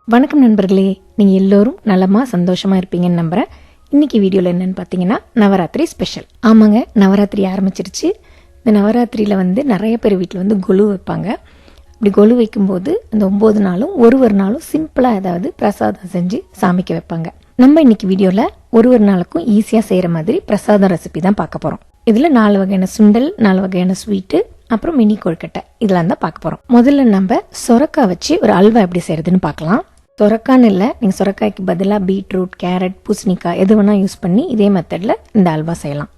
வணக்கம் நண்பர்களே, நீங்கள் எல்லோரும் நலமாக சந்தோஷமாக இருப்பீங்கன்னு நம்புகிறேன். இன்றைக்கி வீடியோவில் என்னென்னு பார்த்தீங்கன்னா நவராத்திரி ஸ்பெஷல். ஆமாங்க, நவராத்திரி ஆரம்பிச்சிருச்சு. இந்த நவராத்திரியில் நிறைய பேர் வீட்டில் கொலு வைப்பாங்க. அப்படி கொலு வைக்கும்போது அந்த 9 நாளும் ஒரு நாளும் சிம்பிளாக ஏதாவது பிரசாதம் செஞ்சு சாமிக்கு வைப்பாங்க. நம்ம இன்றைக்கி வீடியோவில் ஒரு நாளுக்கும் ஈஸியாக செய்கிற மாதிரி பிரசாதம் ரெசிபி தான் பார்க்க போகிறோம். இதில் 4 வகையான சுண்டல், 4 வகையான ஸ்வீட்டு, அப்புறம் மினி கொழுக்கட்டை இதெல்லாம் தான் பார்க்க போகிறோம். முதல்ல நம்ம சொரக்காய் வச்சு ஒரு அல்வா எப்படி செய்கிறதுன்னு பார்க்கலாம். சொரக்கான்னு இல்லை, நீங்கள் சொரக்காய்க்கு பதிலாக பீட்ரூட், கேரட், பூசணிக்காய் எது வேணால் யூஸ் பண்ணி இதே மெத்தடில் இந்த அல்வா செய்யலாம்.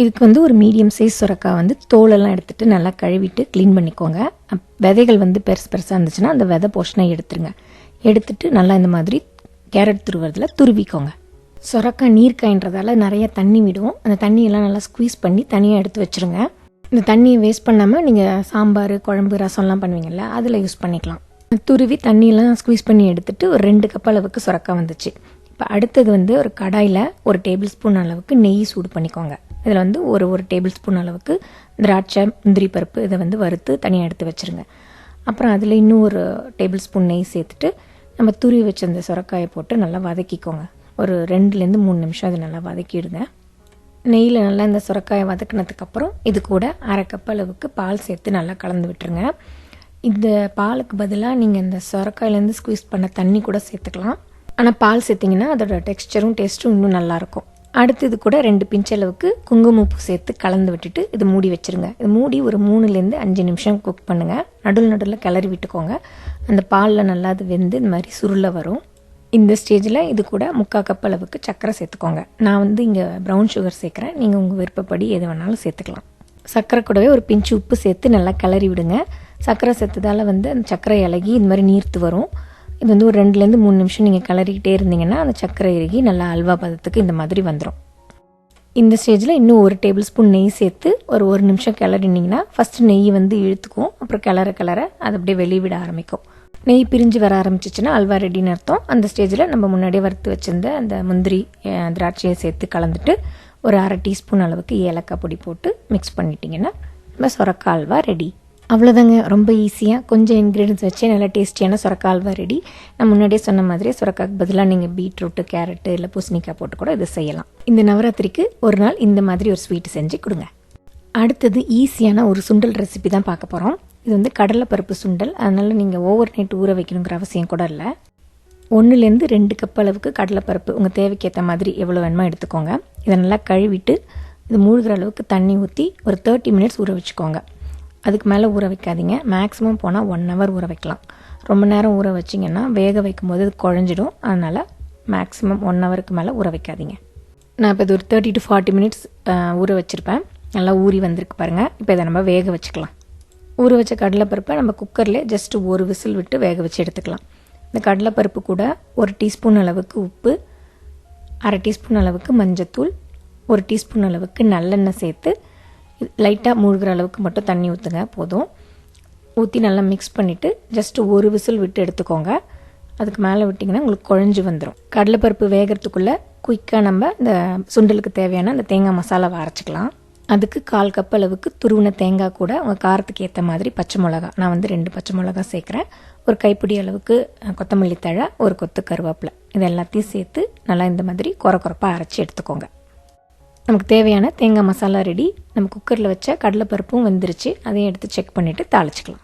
இதுக்கு ஒரு மீடியம் சைஸ் சொரக்காய் தோலெல்லாம் எடுத்துகிட்டு நல்லா கழுவிட்டு க்ளீன் பண்ணிக்கோங்க. விதைகள் பெருசு பெருசாக இருந்துச்சுன்னா அந்த விதை போர்ஷனை எடுத்துருங்க. எடுத்துட்டு நல்லா இந்த மாதிரி கேரட் துருவறதில் துருவிக்கோங்க. சொரக்காய் நீர்க்காய்ன்றதால நிறைய தண்ணி விடும். அந்த தண்ணியெல்லாம் நல்லா ஸ்குவீஸ் பண்ணி தனியாக எடுத்து வச்சுருங்க. இந்த தண்ணியை வேஸ்ட் பண்ணாமல் நீங்கள் சாம்பார், குழம்பு, ரசம்லாம் பண்ணுவீங்கள்ல, அதில் யூஸ் பண்ணிக்கலாம். துருவி தண்ணியெல்லாம் ஸ்குவீஸ் பண்ணி எடுத்துகிட்டு ஒரு 2 கப் அளவுக்கு சொரக்காய் வந்துச்சு. இப்போ அடுத்தது ஒரு கடாயில் 1 டேபிள் ஸ்பூன் அளவுக்கு நெய் சூடு பண்ணிக்கோங்க. இதில் ஒரு டேபிள் ஸ்பூன் அளவுக்கு திராட்சை, முந்திரி பருப்பு இதை வறுத்து தனியாக எடுத்து வச்சுருங்க. அப்புறம் அதில் இன்னும் 1 டேபிள் ஸ்பூன் நெய் சேர்த்துட்டு நம்ம துருவி வச்ச அந்த சொரக்காயை போட்டு நல்லா வதக்கிக்கோங்க. ஒரு 2லேருந்து 3 நிமிஷம் அதை நல்லா வதக்கிடுங்க. நெய்யில் நல்லா இந்த சொரக்காயை வதக்கினதுக்கப்புறம் இது கூட 1/2 கப் அளவுக்கு பால் சேர்த்து நல்லா கலந்து விட்டுருங்க. இந்த பாலுக்கு பதிலாக நீங்கள் இந்த சொரக்காயிலேருந்து ஸ்குவீஸ் பண்ண தண்ணி கூட சேர்த்துக்கலாம். ஆனால் பால் சேர்த்திங்கன்னா அதோட டெக்ஸ்டரும் டேஸ்ட்டும் இன்னும் நல்லாயிருக்கும். அடுத்து இது கூட 2 பிஞ்ச் அளவுக்கு குங்குமப்பூ சேர்த்து கலந்து விட்டுட்டு இது மூடி வச்சுருங்க. இது மூடி ஒரு 3லேருந்து 5 நிமிஷம் குக் பண்ணுங்கள். நடுவில் கிளறி விட்டுக்கோங்க. அந்த பாலில் நல்லா அது வெந்து இந்த மாதிரி சுருள வரும். இந்த ஸ்டேஜில் இது கூட 3/4 கப் அளவுக்கு சர்க்கரை சேர்த்துக்கோங்க. நான் இங்கே ப்ரௌன் சுகர் சேர்க்குறேன். நீங்கள் உங்கள் விருப்பப்படி எது வேணாலும் சேர்த்துக்கலாம். சர்க்கரை கூடவே ஒரு பிஞ்சு உப்பு சேர்த்து நல்லா கிளறி விடுங்க. சர்க்கரை சேர்த்ததால் அந்த சர்க்கரை இலகி இந்த மாதிரி நீர்த்து வரும். இது ஒரு 2லேருந்து 3 நிமிஷம் நீங்கள் கிளறிக்கிட்டே இருந்தீங்கன்னா அந்த சர்க்கரை இறகி நல்லா அல்வா பதத்துக்கு இந்த மாதிரி வந்துடும். இந்த ஸ்டேஜில் இன்னும் 1 டேபிள் ஸ்பூன் நெய் சேர்த்து ஒரு நிமிஷம் கிளறினீங்கன்னா ஃபஸ்ட்டு நெய் இழுத்துக்கும். அப்புறம் கிளற அது அப்படியே வெளியே விட ஆரம்பிக்கும். நெய் பிரிஞ்சு வர ஆரம்பிச்சிச்சுன்னா அல்வா ரெடின்னு அர்த்தம். அந்த ஸ்டேஜில் நம்ம முன்னாடியே வறுத்து வச்சிருந்த அந்த முந்திரி, திராட்சையை சேர்த்து கலந்துட்டு ஒரு 1/2 டீஸ்பூன் அளவுக்கு ஏலக்காய் பொடி போட்டு மிக்ஸ் பண்ணிட்டீங்கன்னா நம்ம சொரக்காய் அல்வா ரெடி. அவ்வளோதாங்க, ரொம்ப ஈஸியாக கொஞ்சம் இன்க்ரீடியன்ஸ் வச்சு நல்லா டேஸ்டியான சொரக்காய் அல்வா ரெடி. நான் முன்னாடியே சொன்ன மாதிரியே சொரக்காய்க்கு பதிலாக நீங்கள் பீட்ரூட்டு, கேரட்டு இல்லை பூசணிக்காய் போட்டு கூட இது செய்யலாம். இந்த நவராத்திரிக்கு ஒரு நாள் இந்த மாதிரி ஒரு ஸ்வீட் செஞ்சு கொடுங்க. அடுத்தது ஈஸியான ஒரு சுண்டல் ரெசிபி தான் பார்க்க போகிறோம். இது கடலைப்பருப்பு சுண்டல். அதனால் நீங்கள் ஓவர் நைட் ஊற வைக்கணுங்கிற அவசியம் கூட இல்லை. 1லேருந்து 2 கப் அளவுக்கு கடலைப்பருப்பு உங்கள் தேவைக்கேற்ற மாதிரி எவ்வளோ வேணுமோ எடுத்துக்கோங்க. இதை நல்லா கழுவிட்டு இது மூழ்கிற அளவுக்கு தண்ணி ஊற்றி ஒரு 30 மினிட்ஸ் ஊற வச்சுக்கோங்க. அதுக்கு மேலே ஊற வைக்காதீங்க. மேக்ஸிமம் போனால் 1 ஹவர் ஊற வைக்கலாம். ரொம்ப நேரம் ஊற வச்சிங்கன்னா வேக வைக்கும் போது அது குழஞ்சிடும். அதனால் மேக்ஸிமம் 1 ஹவருக்கு மேலே ஊற வைக்காதீங்க. நான் இப்போ இது ஒரு 30 to 40 மினிட்ஸ் ஊற வச்சுருப்பேன். நல்லா ஊறி வந்திருக்கு பாருங்கள். இப்போ இதை நம்ம வேக வச்சுக்கலாம். ஊற வச்ச கடலைப்பருப்பை நம்ம குக்கரில் ஜஸ்ட் 1 விசில் விட்டு வேக வச்சு எடுத்துக்கலாம். இந்த கடலைப்பருப்பு கூட 1 டீஸ்பூன் அளவுக்கு உப்பு, 1/2 டீஸ்பூன் அளவுக்கு மஞ்சத்தூள், 1 டீஸ்பூன் அளவுக்கு நல்லெண்ணெய் சேர்த்து லைட்டாக மூழ்கிற அளவுக்கு மட்டும் தண்ணி ஊற்றுங்க. போதும். ஊற்றி நல்லா மிக்ஸ் பண்ணிவிட்டு ஜஸ்ட் 1 விசில் விட்டு எடுத்துக்கோங்க. அதுக்கு மேலே விட்டிங்கன்னா உங்களுக்கு குழஞ்சி வந்துடும். கடலைப்பருப்பு வேகிறதுக்குள்ளே குயிக்காக நம்ம இந்த சுண்டலுக்கு தேவையான அந்த தேங்காய் மசாலாவை அரைச்சிக்கலாம். அதுக்கு 1/4 கப் அளவுக்கு துருவின தேங்காய் கூட உங்கள் காரத்துக்கு ஏற்ற மாதிரி பச்சை மிளகா, நான் 2 பச்சை மிளகா சேர்க்குறேன். ஒரு கைப்பிடி அளவுக்கு கொத்தமல்லி தழை, ஒரு கொத்து கருவேப்பிலை, இது எல்லாத்தையும் சேர்த்து நல்லா இந்த மாதிரி கொரப்பாக அரைச்சி எடுத்துக்கோங்க. நமக்கு தேவையான தேங்காய் மசாலா ரெடி. நம்ம குக்கரில் வச்ச கடலைப்பருப்பும் வெந்துருச்சு. அதையும் எடுத்து செக் பண்ணிவிட்டு தாளிச்சிக்கலாம்.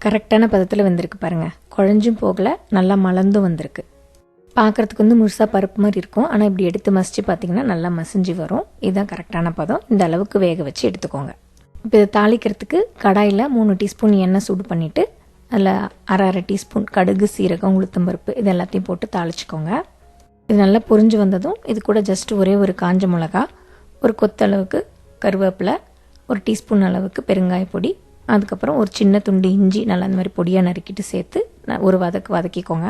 கரெக்டான பதத்தில் வெந்திருக்கு பாருங்கள். குழஞ்சும் போகலை, நல்லா மலர்ந்தும் வந்திருக்கு. பார்க்குறதுக்கு முழுசாக பருப்பு மாதிரி இருக்கும். ஆனால் இப்படி எடுத்து மசிச்சு பார்த்தீங்கன்னா நல்லா மசிஞ்சு வரும். இதுதான் கரெக்டான பதம். இந்த அளவுக்கு வேக வச்சு எடுத்துக்கோங்க. இப்போ இதை தாளிக்கிறதுக்கு கடாயில் 3 டீஸ்பூன் எண்ணெய் சூடு பண்ணிவிட்டு அதில் 1/2 டீஸ்பூன் கடுகு, சீரகம், உளுத்தம்பருப்பு இது எல்லாத்தையும் போட்டு தாளிச்சிக்கோங்க. இது நல்லா பொரிஞ்சு வந்ததும் இது கூட ஜஸ்ட் ஒரு காஞ்ச மிளகா, ஒரு கொத்தளவுக்கு கருவேப்பிலை, 1 டீஸ்பூன் அளவுக்கு பெருங்காய பொடி, அதுக்கப்புறம் ஒரு சின்ன துண்டு இஞ்சி நல்லா இந்த மாதிரி பொடியாக நறுக்கிட்டு சேர்த்து ஒரு வதக்கிக்கோங்க.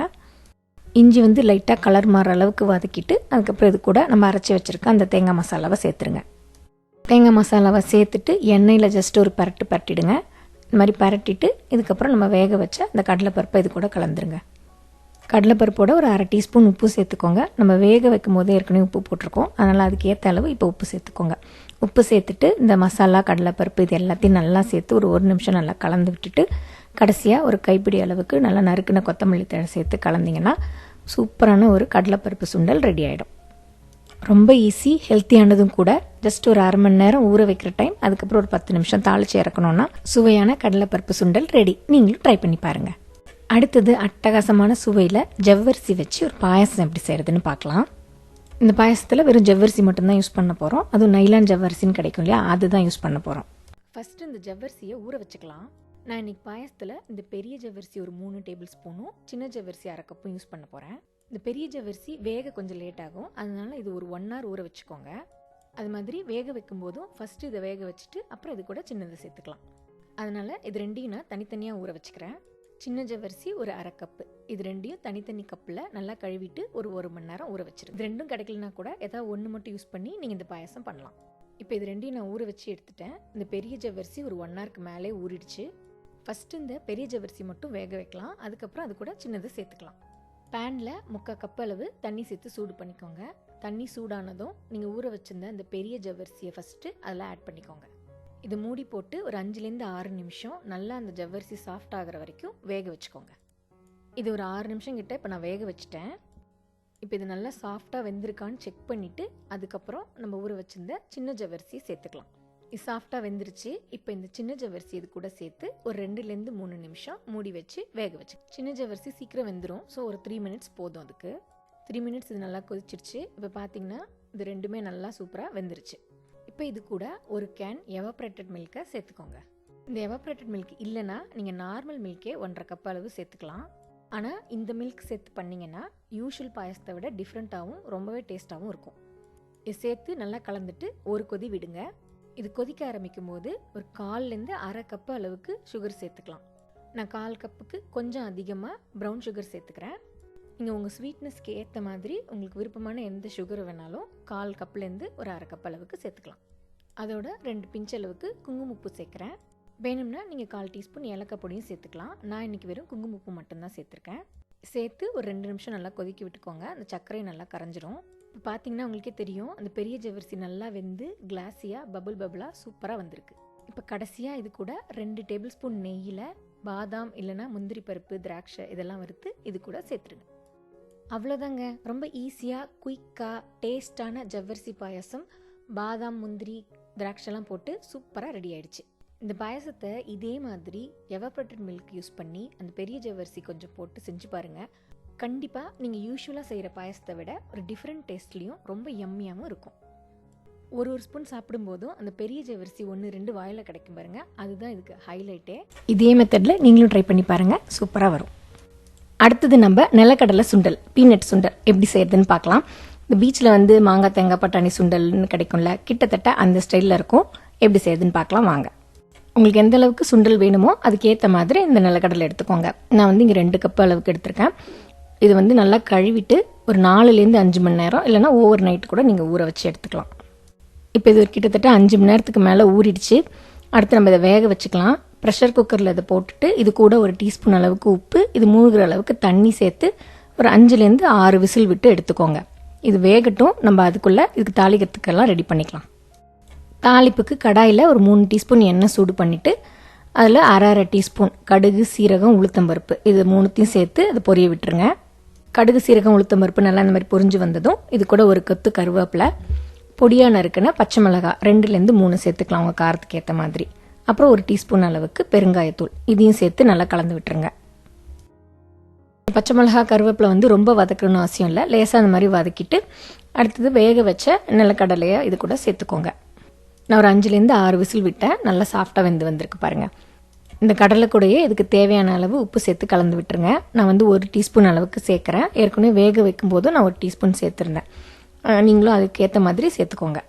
இஞ்சி லைட்டாக கலர் மாற அளவுக்கு வதக்கிட்டு அதுக்கப்புறம் இது கூட நம்ம அரைச்சி வச்சுருக்க அந்த தேங்காய் மசாலாவை சேர்த்துருங்க. தேங்காய் மசாலாவை சேர்த்துட்டு எண்ணெயில் ஜஸ்ட் ஒரு பரட்டிடுங்க. இந்த மாதிரி பரட்டிட்டு இதுக்கப்புறம் நம்ம வேக வச்ச அந்த கடலைப்பருப்பை இது கூட கலந்துருங்க. கடலைப்பருப்போட ஒரு 1/2 டீஸ்பூன் உப்பு சேர்த்துக்கோங்க. நம்ம வேக வைக்கும் போதே ஏற்கனவே உப்பு போட்டிருக்கோம். அதனால் அதுக்கு ஏற்ற அளவு இப்போ உப்பு சேர்த்துக்கோங்க. உப்பு சேர்த்துட்டு இந்த மசாலா, கடலைப்பருப்பு இது எல்லாத்தையும் நல்லா சேர்த்து ஒரு நிமிஷம் நல்லா கலந்து விட்டுட்டு கடைசியாக ஒரு கைப்பிடி அளவுக்கு நல்லா நறுக்கின கொத்தமல்லி தழை சேர்த்து கலந்தீங்கன்னா சூப்பரான ஒரு கடலைப்பருப்பு சுண்டல் ரெடி ஆகிடும். ரொம்ப ஈஸி, ஹெல்த்தியானதும் கூட. ஜஸ்ட் ஒரு அரை மணி நேரம் ஊற வைக்கிற டைம், அதுக்கப்புறம் ஒரு 10 நிமிஷம் தாளிச்சு இறக்கணும்னா சுவையான கடலைப்பருப்பு சுண்டல் ரெடி. நீங்களும் ட்ரை பண்ணி பாருங்கள். அடுத்தது அட்டகாசமான சுவையில் ஜவ்வரிசி வச்சு ஒரு பாயசம் எப்படி செய்கிறதுன்னு பார்க்கலாம். இந்த பாயசத்தில் வெறும் ஜவ்வரிசி மட்டும்தான் யூஸ் பண்ண போகிறோம். அதுவும் நைலான் ஜவ்வரிசின்னு கிடைக்கும் இல்லையா, அதுதான் யூஸ் பண்ண போகிறோம். ஃபஸ்ட்டு இந்த ஜவ்வரிசியை ஊற வச்சுக்கலாம். நான் இன்னைக்கு பாயசத்தில் இந்த பெரிய ஜவ்வரிசி ஒரு 3 டேபிள் ஸ்பூனும் சின்ன ஜவ்வரிசி 1/2 கப்பும் யூஸ் பண்ண போகிறேன். இந்த பெரிய ஜவ்வரிசி வேக கொஞ்சம் லேட் ஆகும், அதனால இது ஒரு 1 hour ஊற வச்சுக்கோங்க. அது மாதிரி வேக வைக்கும் போதும் ஃபஸ்ட்டு இதை வேக வச்சுட்டு அப்புறம் இது கூட சின்னதை சேர்த்துக்கலாம். அதனால் இது ரெண்டையும் நான் தனித்தனியாக ஊற வச்சுக்கிறேன். சின்ன ஜவ்வரிசி ஒரு 1/2 கப்பு, இது ரெண்டையும் தனித்தனி கப்பில் நல்லா கழுவிட்டு ஒரு 1 மணி நேரம் ஊற வச்சிரு. இது ரெண்டும் கிடைக்கலனா கூட ஏதாவது ஒன்று மட்டும் யூஸ் பண்ணி நீங்கள் இந்த பாயசம் பண்ணலாம். இப்போ இது ரெண்டையும் நான் ஊற வச்சு எடுத்துட்டேன். இந்த பெரிய ஜவ்வரிசி ஒரு 1 hourக்கு மேலே ஊறிடுச்சு. ஃபஸ்ட்டு இந்த பெரிய ஜவ்வரிசி மட்டும் வேக வைக்கலாம், அதுக்கப்புறம் அது கூட சின்னதை சேர்த்துக்கலாம். பேனில் 3/4 கப் அளவு தண்ணி சேர்த்து சூடு பண்ணிக்கோங்க. தண்ணி சூடானதும் நீங்கள் ஊற வச்சிருந்த அந்த பெரிய ஜவ்வரிசியை ஃபஸ்ட்டு அதில் ஆட் பண்ணிக்கோங்க. இது மூடி போட்டு ஒரு 5லேருந்து 6 நிமிஷம் நல்லா அந்த ஜவ்வரிசி சாஃப்ட் ஆகிற வரைக்கும் வேக வச்சுக்கோங்க. இது ஒரு 6 நிமிஷம் கிட்ட இப்போ நான் வேக வச்சுட்டேன். இப்போ இது நல்லா சாஃப்டாக வெந்திருக்கான்னு செக் பண்ணிவிட்டு அதுக்கப்புறம் நம்ம ஊற வச்சிருந்த சின்ன ஜவ்வரிசியை சேர்த்துக்கலாம். இது சாஃப்டாக வெந்துருச்சு. இப்போ இந்த சின்ன ஜவ்வரிசி இது கூட சேர்த்து ஒரு 2லேருந்து 3 நிமிஷம் மூடி வச்சு வேக வச்சு. சின்ன ஜவ்வரிசி சீக்கிரம் வெந்துடும், ஸோ ஒரு 3 மினிட்ஸ் போதும். அதுக்கு 3 மினிட்ஸ் இது நல்லா கொதிச்சிருச்சு. இப்போ பார்த்தீங்கன்னா இது ரெண்டுமே நல்லா சூப்பராக வெந்துருச்சு. இப்போ இது கூட ஒரு கேன் எவாப்ரேட்டட் மில்கை சேர்த்துக்கோங்க. இந்த எவாப்ரேட்டட் மில்க் இல்லைன்னா நீங்கள் நார்மல் மில்கே 1/2 கப் அளவு சேர்த்துக்கலாம். ஆனால் இந்த மில்க் சேர்த்து பண்ணிங்கன்னா யூஷுவல் பாயசத்தை விட டிஃப்ரெண்ட்டாகவும் ரொம்பவே டேஸ்ட்டாகவும் இருக்கும். இது சேர்த்து நல்லா கலந்துட்டு ஒரு கொதி விடுங்க. இது கொதிக்க ஆரம்பிக்கும் போது ஒரு 1/4லேருந்து 1/2 கப்பு அளவுக்கு சுகர் சேர்த்துக்கலாம். நான் 1/4 கப்புக்கு கொஞ்சம் அதிகமாக ப்ரௌன் சுகர் சேர்த்துக்கிறேன். நீங்கள் உங்கள் ஸ்வீட்னஸ்க்கு ஏற்ற மாதிரி உங்களுக்கு விருப்பமான எந்த சுகர் வேணாலும் 1/4 கப்லேருந்து ஒரு 1/2 கப் அளவுக்கு சேர்த்துக்கலாம். அதோட 2 பிஞ்ச் அளவுக்கு குங்குமப்பூ சேர்க்குறேன். வேணும்னா நீங்கள் 1/4 டீஸ்பூன் ஏலக்காய் பொடியும் சேர்த்துக்கலாம். நான் இன்றைக்கி வெறும் குங்குமப்பூ மட்டும்தான் சேர்த்துருக்கேன். சேர்த்து ஒரு 2 நிமிஷம் நல்லா கொதிக்க விட்டுக்கோங்க. அந்த சர்க்கரையும் நல்லா கரைஞ்சிரும். இப்போ பார்த்தீங்கன்னா உங்களுக்கே தெரியும், அந்த பெரிய ஜவ்வரிசி நல்லா வெந்து கிளாஸியாக பபுளாக சூப்பராக வந்திருக்கு. இப்போ கடைசியாக இது கூட 2 டேபிள் ஸ்பூன் நெய்யில் பாதாம் இல்லைனா முந்திரி பருப்பு, திராட்சை இதெல்லாம் வறுத்து இது கூட சேர்த்துருங்க. அவ்வளோதாங்க. ரொம்ப ஈஸியாக குயிக்காக டேஸ்டான ஜவ்வரிசி பாயசம் பாதாம், முந்திரி, திராட்சைலாம் போட்டு சூப்பராக ரெடி ஆயிடுச்சு. இந்த பாயசத்தை இதே மாதிரி எவாப்ரேட்டட் மில்க் யூஸ் பண்ணி அந்த பெரிய ஜவ்வரிசி கொஞ்சம் போட்டு செஞ்சு பாருங்கள். கண்டிப்பாக நீங்கள் யூஸ்வலாக செய்கிற பாயசத்தை விட ஒரு டிஃப்ரெண்ட் டேஸ்ட்லேயும் ரொம்ப யம்மியாகவும் இருக்கும். ஒரு ஸ்பூன் சாப்பிடும்போதும் அந்த பெரிய ஜவ்வரிசி 1-2 வாயில் கிடைக்கும் பாருங்கள், அதுதான் இதுக்கு ஹைலைட்டே. இதே மெத்தடில் நீங்களும் ட்ரை பண்ணி பாருங்கள், சூப்பராக வரும். அடுத்தது நம்ம நிலக்கடலை சுண்டல், பீனட் சுண்டல் எப்படி செய்யறதுன்னு பார்க்கலாம். இந்த பீச்சில் வந்து மாங்காய், தேங்காய், பட்டாணி சுண்டல்னு கிடைக்கும்ல, கிட்டத்தட்ட அந்த ஸ்டைலில் இருக்கும். எப்படி செய்யறதுன்னு பார்க்கலாம் வாங்க. உங்களுக்கு எந்த அளவுக்கு சுண்டல் வேணுமோ அதுக்கேற்ற மாதிரி இந்த நிலக்கடலை எடுத்துக்கோங்க. நான் வந்து இங்கே 2 கப் அளவுக்கு எடுத்திருக்கேன். இது வந்து நல்லா கழுவிட்டு ஒரு 4லேருந்து 5 மணி நேரம் இல்லைனா ஓவர் நைட் கூட நீங்கள் ஊற வச்சு எடுத்துக்கலாம். இப்போ இது ஒரு கிட்டத்தட்ட 5 மணி நேரத்துக்கு மேலே ஊறிடுச்சு. அடுத்து நம்ம இதை வேக வச்சுக்கலாம். ப்ரெஷர் குக்கரில் இதை போட்டுட்டு இது கூட ஒரு டீஸ்பூன் அளவுக்கு உப்பு, இது மூழ்கிற அளவுக்கு தண்ணி சேர்த்து ஒரு 5லேருந்து 6 விசில் விட்டு எடுத்துக்கோங்க. இது வேகட்டும், நம்ம அதுக்குள்ளே இதுக்கு தாளிக்கிறதுக்கெல்லாம் ரெடி பண்ணிக்கலாம். தாளிப்புக்கு கடாயில் ஒரு 3 டீஸ்பூன் எண்ணெய் சூடு பண்ணிவிட்டு அதில் 1/2 டீஸ்பூன் கடுகு, சீரகம், உளுத்தம்பருப்பு இது 3த்தையும் சேர்த்து அதை பொரிய விட்டுருங்க. கடுகு, சீரகம், உளுத்தம்பருப்பு நல்லா இந்த மாதிரி பொரிஞ்சு வந்ததும் இது கூட ஒரு கொத்து கருவேப்பிலை, பொடியாக நறுக்குன பச்சை மிளகாய் 2லேருந்து 3 சேர்த்துக்கலாம் உங்கள் காரத்துக்கு ஏற்ற மாதிரி. அப்புறம் ஒரு டீஸ்பூன் அளவுக்கு பெருங்காயத்தூள் இதையும் சேர்த்து நல்லா கலந்து விட்டுருங்க. பச்சை மிளகாய், கருவேப்பிலை வந்து ரொம்ப வதக்கணும்னு அவசியம் இல்லை, லேசாக அந்த மாதிரி வதக்கிட்டு அடுத்தது வேக வச்ச நிலக்கடலையை இது கூட சேர்த்துக்கோங்க. நான் ஒரு 5லேருந்து 6 விசில் விட்டேன். நல்லா சாஃப்டாக வெந்து வந்திருக்கு பாருங்கள். இந்த கடலை கூடயே இதுக்கு தேவையான அளவு உப்பு சேர்த்து கலந்து விட்டுருங்க. நான் வந்து 1 டீஸ்பூன் அளவுக்கு சேர்க்குறேன். ஏற்கனவே வேக வைக்கும் போதும் நான் 1 டீஸ்பூன் சேர்த்துருந்தேன். நீங்களும் அதுக்கு ஏற்ற மாதிரி சேர்த்துக்கோங்க.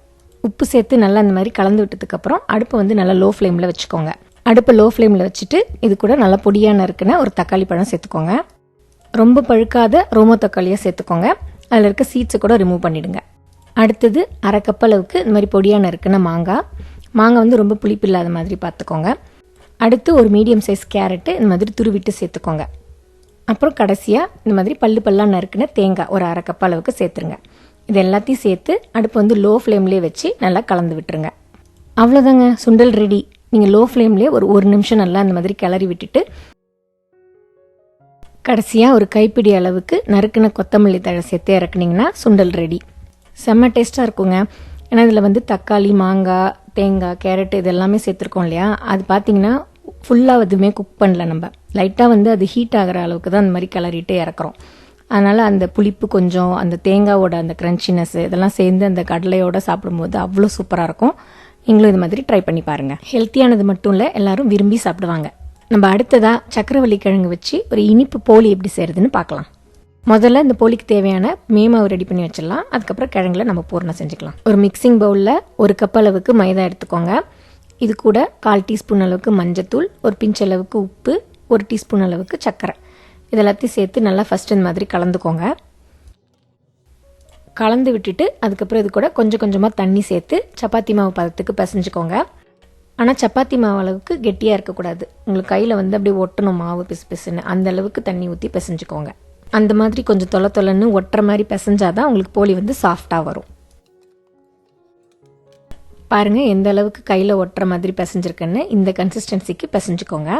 உப்பு சேர்த்து நல்லா இந்த மாதிரி கலந்து விட்டதுக்கப்புறம் அடுப்பை வந்து நல்லா லோ ஃப்ளேமில் வச்சுக்கோங்க. அடுப்பை லோ ஃப்ளேமில் வச்சுட்டு இது கூட நல்லா பொடியான இருக்குன்னு ஒரு தக்காளி பழம் சேர்த்துக்கோங்க. ரொம்ப பழுக்காத ரோமோ தக்காளியாக சேர்த்துக்கோங்க. அதில் இருக்க சீட்ஸை கூட ரிமூவ் பண்ணிவிடுங்க. அடுத்தது 1/2 கப் அளவுக்கு இந்த மாதிரி பொடியான இருக்குன்னா மாங்காய் வந்து ரொம்ப புளிப்பு இல்லாத மாதிரி பார்த்துக்கோங்க. அடுத்து ஒரு மீடியம் சைஸ் கேரட்டு இந்த மாதிரி துருவிட்டு சேர்த்துக்கோங்க. அப்புறம் கடைசியாக இந்த மாதிரி பல்லாக நறுக்குன தேங்காய் ஒரு 1/2 கப் அளவுக்கு சேர்த்துருங்க. இது எல்லாத்தையும் சேர்த்து அடுப்பு வந்து லோ ஃப்ளேம்லேயே வச்சு நல்லா கலந்து விட்டுருங்க. அவ்வளோதாங்க, சுண்டல் ரெடி. நீங்கள் லோ ஃப்ளேம்லேயே ஒரு 1 நிமிஷம் நல்லா இந்த மாதிரி கிளறி விட்டுட்டு கடைசியாக ஒரு கைப்பிடி அளவுக்கு நறுக்கின கொத்தமல்லி தழை சேர்த்து இறக்குனிங்கன்னா சுண்டல் ரெடி. செம்ம டேஸ்ட்டாக இருக்குங்க. ஏன்னா இதில் வந்து தக்காளி, மாங்காய், தேங்காய், கேரட் இது எல்லாமே சேர்த்துருக்கோம் இல்லையா. அது பார்த்தீங்கன்னா ஃபுல்லாக எதுவுமே குக் பண்ணல, நம்ம லைட்டாக வந்து அது ஹீட் ஆகிற அளவுக்கு தான் அந்த மாதிரி கிளறிட்டு இறக்குறோம். அதனால் அந்த புளிப்பு கொஞ்சம், அந்த தேங்காவோட அந்த க்ரன்ச்சினஸ் இதெல்லாம் சேர்ந்து அந்த கடலையோடு சாப்பிடும்போது அவ்வளோ சூப்பராக இருக்கும். நீங்களும் இது மாதிரி ட்ரை பண்ணி பாருங்கள். ஹெல்த்தியானது மட்டும் இல்லை, எல்லாரும் விரும்பி சாப்பிடுவாங்க. நம்ம அடுத்ததாக சக்கரவள்ளி கிழங்கு வச்சு ஒரு இனிப்பு போலி எப்படி செய்கிறதுன்னு பார்க்கலாம். முதல்ல இந்த போலிக்கு தேவையான மேமாவை ரெடி பண்ணி வச்சிடலாம். அதுக்கப்புறம் கிழங்குல நம்ம பூர்ணம் செஞ்சுக்கலாம். ஒரு மிக்சிங் பவுலில் 1 கப் அளவுக்கு மைதா எடுத்துக்கோங்க. இது கூட 1/4 டீஸ்பூன் அளவுக்கு மஞ்சத்தூள், ஒரு பிஞ்ச் அளவுக்கு உப்பு, 1 டீஸ்பூன் அளவுக்கு சர்க்கரை, இதெல்லாத்தையும் சேர்த்து நல்லா ஃபஸ்ட் இந்த மாதிரி கலந்துக்கோங்க. கலந்து விட்டுட்டு அதுக்கப்புறம் இது கூட கொஞ்சம் கொஞ்சமாக தண்ணி சேர்த்து சப்பாத்தி மாவு பதத்துக்கு பிசைஞ்சுக்கோங்க. ஆனால் சப்பாத்தி மாவு அளவுக்கு கெட்டியாக இருக்கக்கூடாது. உங்களுக்கு கையில் வந்து அப்படியே ஒட்டணும் மாவு பிசு பிசுன்னு, அந்த அளவுக்கு தண்ணி ஊற்றி பிசைஞ்சுக்கோங்க. அந்த மாதிரி கொஞ்சம் தொலை தொலைன்னு ஒட்டுற மாதிரி பிசைஞ்சாதான் உங்களுக்கு போலி வந்து சாஃப்டாக வரும். பாருங்கள் எந்த அளவுக்கு கையில் ஒட்டுற மாதிரி பிசைஞ்சிருக்குன்னு. இந்த கன்சிஸ்டன்சிக்கு பிசைஞ்சுக்கோங்க.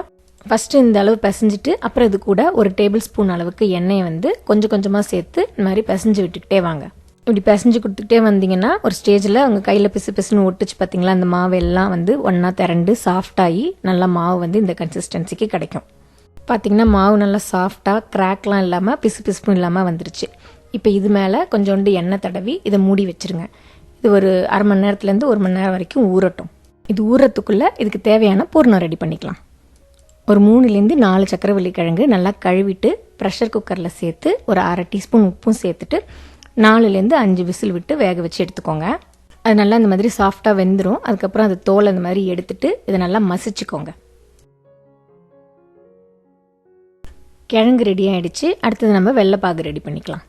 ஃபஸ்ட்டு இந்த அளவு பிசைஞ்சிட்டு அப்புறம் இது கூட 1 டேபிள் ஸ்பூன் அளவுக்கு எண்ணெயை வந்து கொஞ்சம் கொஞ்சமாக சேர்த்து இந்த மாதிரி பிசைஞ்சு விட்டுக்கிட்டே வாங்க. இப்படி பிசைஞ்சு கொடுத்துக்கிட்டே வந்தீங்கன்னா ஒரு ஸ்டேஜில் உங்கள் கையில் பிசு பிசுன்னு ஒட்டுச்சு பார்த்தீங்களா, அந்த மாவு எல்லாம் வந்து ஒன்றா திரண்டு சாஃப்டாகி நல்லா மாவு வந்து இந்த கன்சிஸ்டன்சிக்கு கிடைக்கும். பார்த்திங்கன்னா மாவு நல்லா சாஃப்டாக கிராக்லாம் இல்லாமல் பிசு பிசுப்பும் இல்லாமல் வந்துருச்சு. இப்போ இது மேலே கொஞ்சோண்டு எண்ணெய் தடவி இதை மூடி வச்சுருங்க. இது ஒரு அரை மணி நேரத்துலேருந்து 1 மணி நேரம் வரைக்கும் ஊறட்டும். இது ஊறத்துக்குள்ளே இதுக்கு தேவையான பூர்ணம் ரெடி பண்ணிக்கலாம். ஒரு 3லேருந்து 4 சக்கரவள்ளி கிழங்கு நல்லா கழுவிட்டு ப்ரெஷர் குக்கரில் சேர்த்து ஒரு அரை டீஸ்பூன் உப்பும் சேர்த்துட்டு 4லேருந்து 5 விசில் விட்டு வேக வச்சு எடுத்துக்கோங்க. அது நல்லா இந்த மாதிரி சாஃப்டாக வெந்துடும். அதுக்கப்புறம் அது தோலை இந்த மாதிரி எடுத்துட்டு இதை நல்லா மசிச்சுக்கோங்க. கிழங்கு ரெடி ஆகிடுச்சு. அடுத்தது நம்ம வெள்ளைப்பாகு ரெடி பண்ணிக்கலாம்.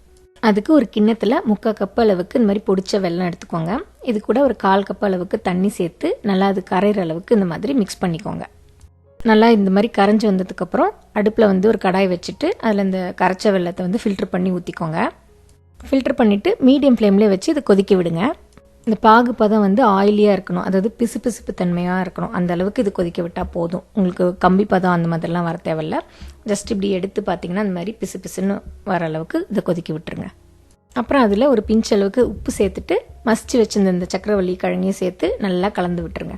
அதுக்கு ஒரு கிண்ணத்தில் 3/4 கப் அளவுக்கு இந்த மாதிரி பொடிச்ச வெல்லம் எடுத்துக்கோங்க. இது கூட ஒரு 1/4 கப் அளவுக்கு தண்ணி சேர்த்து நல்லா அது கரையிற அளவுக்கு இந்த மாதிரி மிக்ஸ் பண்ணிக்கோங்க. நல்லா இந்த மாதிரி கரைஞ்சி வந்ததுக்கப்புறம் அடுப்பில் வந்து ஒரு கடாய் வச்சுட்டு அதில் இந்த கரைச்ச வெல்லத்தை வந்து ஃபில்டர் பண்ணி ஊற்றிக்கோங்க. ஃபில்டர் பண்ணிவிட்டு மீடியம் ஃப்ளேம்லேயே வச்சு இதை கொதிக்க விடுங்க. இந்த பாகு பதம் வந்து ஆயிலியாக இருக்கணும், அதாவது பிசு பிசுப்பு தன்மையாக இருக்கணும். அந்த அளவுக்கு இது கொதிக்க விட்டால் போதும். உங்களுக்கு கம்பி பதம் அந்த மாதிரிலாம் வர தேவையில்ல. ஜஸ்ட் இப்படி எடுத்து பார்த்தீங்கன்னா அந்த மாதிரி பிசு பிசுன்னு வர அளவுக்கு இதை கொதிக்க விட்டுருங்க. அப்புறம் அதில் ஒரு பிஞ்ச் அளவுக்கு உப்பு சேர்த்துட்டு மசிச்சு வச்சிருந்த இந்த சக்கரவள்ளி கிழங்கையும் சேர்த்து நல்லா கலந்து விட்டுருங்க.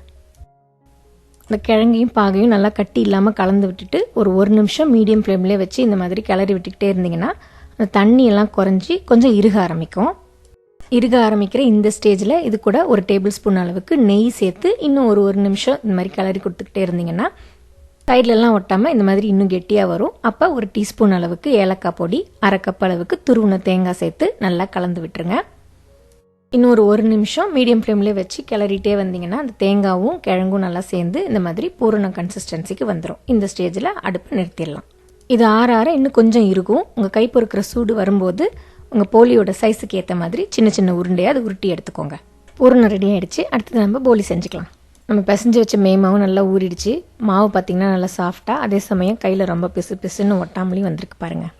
இந்த கிழங்கையும் பாகையும் நல்லா கட்டி இல்லாமல் கலந்து விட்டுட்டு ஒரு நிமிஷம் மீடியம் ஃப்ளேம்லேயே வச்சு இந்த மாதிரி கிளறி விட்டுக்கிட்டே இருந்தீங்கன்னா அந்த தண்ணியெல்லாம் குறைஞ்சி கொஞ்சம் இறுக ஆரம்பிக்கும். இறுக ஆரம்பிக்கிற இந்த ஸ்டேஜில் இது கூட 1 டேபிள் ஸ்பூன் அளவுக்கு நெய் சேர்த்து இன்னும் ஒரு நிமிஷம் இந்த மாதிரி கிளறி கொடுத்துக்கிட்டே இருந்தீங்கன்னா சைட்லலாம் ஒட்டாமல் இந்த மாதிரி இன்னும் கெட்டியாக வரும். அப்போ 1 டீஸ்பூன் அளவுக்கு ஏலக்காய் பொடி, அரை கப் அளவுக்கு துருவின தேங்காய் சேர்த்து நல்லா கலந்து விட்டுருங்க. இன்னும் ஒரு நிமிஷம் மீடியம் ஃப்ளேம்லேயே வச்சு கிளறிட்டே வந்தீங்கன்னா அந்த தேங்காயும் கிழங்கும் நல்லா சேர்ந்து இந்த மாதிரி பூரண கன்சிஸ்டன்சிக்கு வந்துடும். இந்த ஸ்டேஜில் அடுப்பை நிறுத்திடலாம். இது ஆற இன்னும் கொஞ்சம் இருக்கும். உங்கள் கை பொறுக்கிற சூடு வரும்போது உங்கள் போலியோட சைஸுக்கு ஏற்ற மாதிரி சின்ன சின்ன உருண்டையாக அதை உருட்டி எடுத்துக்கோங்க. பூரணம் ரெடி ஆகிடுச்சு. அடுத்தது நம்ம போலி செஞ்சுக்கலாம். நம்ம பிசைஞ்சு வச்ச மேமாவும் நல்லா ஊறிடுச்சு. மாவு பார்த்திங்கன்னா நல்லா சாஃப்டாக, அதே சமயம் கையில் ரொம்ப பிசு பிசுன்னு ஒட்டாமலையும் வந்திருக்கு பாருங்கள்.